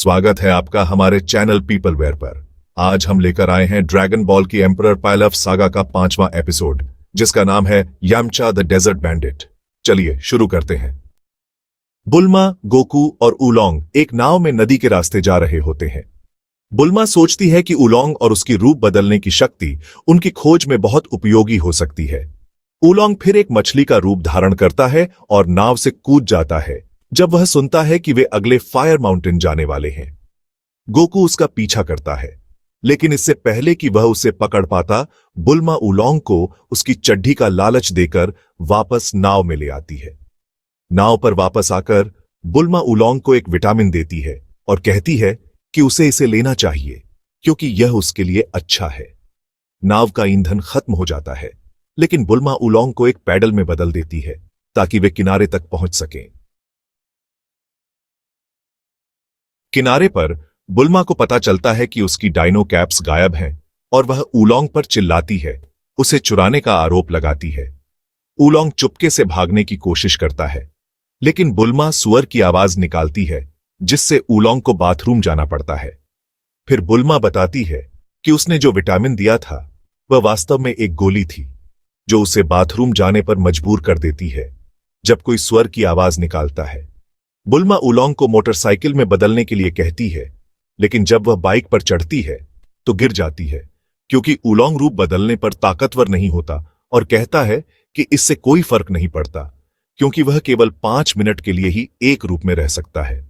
स्वागत है आपका हमारे चैनल पीपलवेयर पर। आज हम लेकर आए हैं ड्रैगन बॉल की एम्परर पाइलफ सागा का 5वां एपिसोड, जिसका नाम है याम्चा द डेजर्ट बैंडिट। चलिए शुरू करते हैं। बुल्मा, गोकू और उलोंग एक नाव में नदी के रास्ते जा रहे होते हैं। बुल्मा सोचती है कि उलोंग और उसकी रूप बदलने की शक्ति उनकी खोज में बहुत उपयोगी हो सकती है। उलोंग फिर एक मछली का रूप धारण करता है और नाव से कूद जाता है जब वह सुनता है कि वे अगले फायर माउंटेन जाने वाले हैं। गोकू उसका पीछा करता है, लेकिन इससे पहले कि वह उसे पकड़ पाता, बुल्मा उलोंग को उसकी चड्डी का लालच देकर वापस नाव में ले आती है। नाव पर वापस आकर बुल्मा उलोंग को एक विटामिन देती है और कहती है कि उसे इसे लेना चाहिए क्योंकि यह उसके लिए अच्छा है। नाव का ईंधन खत्म हो जाता है, लेकिन बुल्मा उलोंग को एक पैडल में बदल देती है ताकि वे किनारे तक पहुंच सकें। किनारे पर बुल्मा को पता चलता है कि उसकी डायनो कैप्स गायब हैं और वह उलोंग पर चिल्लाती है, उसे चुराने का आरोप लगाती है। उलोंग चुपके से भागने की कोशिश करता है, लेकिन बुल्मा सुअर की आवाज निकालती है जिससे उलोंग को बाथरूम जाना पड़ता है। फिर बुल्मा बताती है कि उसने जो विटामिन दिया था वह वास्तव में एक गोली थी जो उसे बाथरूम जाने पर मजबूर कर देती है जब कोई सुअर की आवाज निकालता है। बुल्मा उलोंग को मोटरसाइकिल में बदलने के लिए कहती है, लेकिन जब वह बाइक पर चढ़ती है तो गिर जाती है क्योंकि उलोंग रूप बदलने पर ताकतवर नहीं होता और कहता है कि इससे कोई फर्क नहीं पड़ता क्योंकि वह केवल 5 मिनट के लिए ही एक रूप में रह सकता है।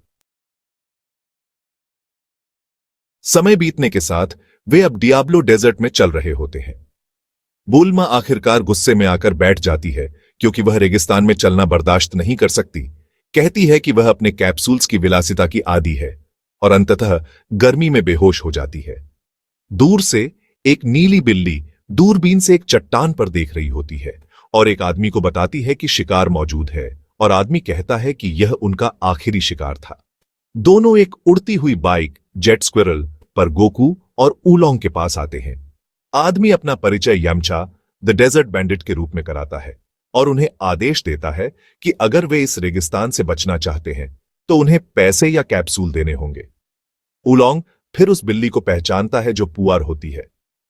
समय बीतने के साथ वे अब डियाब्लो डेजर्ट में चल रहे होते हैं। बुल्मा आखिरकार गुस्से में आकर बैठ जाती है क्योंकि वह रेगिस्तान में चलना बर्दाश्त नहीं कर सकती। कहती है कि वह अपने कैप्सूल्स की विलासिता की आदी है और अंततः गर्मी में बेहोश हो जाती है। दूर से एक नीली बिल्ली दूरबीन से एक चट्टान पर देख रही होती है और एक आदमी को बताती है कि शिकार मौजूद है और आदमी कहता है कि यह उनका आखिरी शिकार था। दोनों एक उड़ती हुई बाइक जेट स्क्विरल पर गोकू और उलोंग के पास आते हैं। आदमी अपना परिचय याम्चा द डेजर्ट बैंडिट के रूप में कराता है और उन्हें आदेश देता है कि अगर वे इस रेगिस्तान से बचना चाहते हैं तो उन्हें पैसे या कैप्सूल देने होंगे। उलोंग फिर उस बिल्ली को पहचानता है जो पुअर होती है,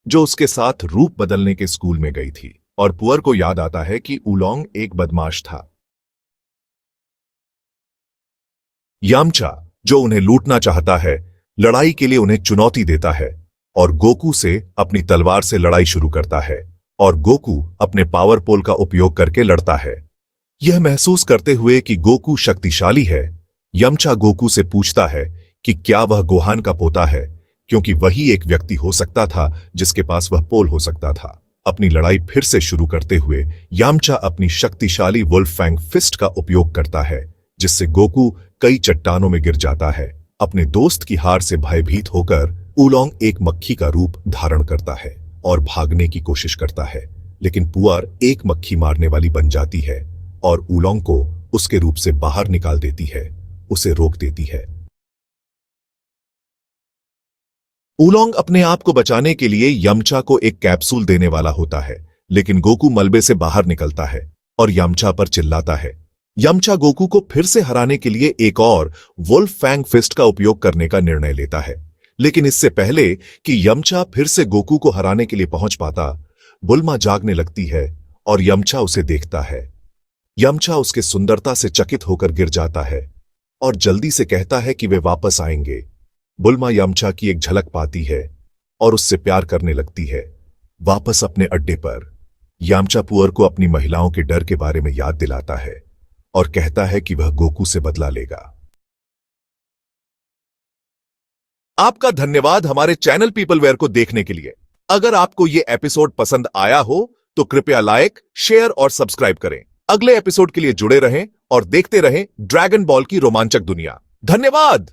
जो उसके साथ रूप बदलने के स्कूल में गई थी, और पुअर को याद आता है कि उलोंग एक बदमाश था। याम्चा, जो उन्हें लूटना चाहता है, लड़ाई के लिए उन्हें चुनौती देता है और गोकू से अपनी तलवार से लड़ाई शुरू करता है और गोकू अपने पावर पोल का उपयोग करके लड़ता है। यह महसूस करते हुए कि गोकू शक्तिशाली है, याम्चा गोकू से पूछता है कि क्या वह गोहान का पोता है, क्योंकि वही एक व्यक्ति हो सकता था जिसके पास वह पोल हो सकता था। अपनी लड़ाई फिर से शुरू करते हुए याम्चा अपनी शक्तिशाली वुल्फफैंग फिस्ट का उपयोग करता है, जिससे गोकू कई चट्टानों में गिर जाता है। अपने दोस्त की हार से भयभीत होकर उलोंग एक मक्खी का रूप धारण करता है और भागने की कोशिश करता है, लेकिन पुअर एक मक्खी मारने वाली बन जाती है और उलोंग को उसके रूप से बाहर निकाल देती है, उसे रोक देती है। उलोंग अपने आप को बचाने के लिए याम्चा को एक कैप्सूल देने वाला होता है, लेकिन गोकू मलबे से बाहर निकलता है और याम्चा पर चिल्लाता है। याम्चा गोकू को फिर से हराने के लिए एक और वुल्फफैंग फिस्ट का उपयोग करने का निर्णय लेता है, लेकिन इससे पहले कि याम्चा फिर से गोकू को हराने के लिए पहुंच पाता, बुल्मा जागने लगती है और याम्चा उसे देखता है। याम्चा उसके सुंदरता से चकित होकर गिर जाता है और जल्दी से कहता है कि वे वापस आएंगे। बुल्मा याम्चा की एक झलक पाती है और उससे प्यार करने लगती है। वापस अपने अड्डे पर याम्चा पुअर को अपनी महिलाओं के डर के बारे में याद दिलाता है और कहता है कि वह गोकू से बदला लेगा। आपका धन्यवाद हमारे चैनल पीपलवेयर को देखने के लिए। अगर आपको यह एपिसोड पसंद आया हो तो कृपया लाइक, शेयर और सब्सक्राइब करें। अगले एपिसोड के लिए जुड़े रहें और देखते रहें ड्रैगन बॉल की रोमांचक दुनिया। धन्यवाद।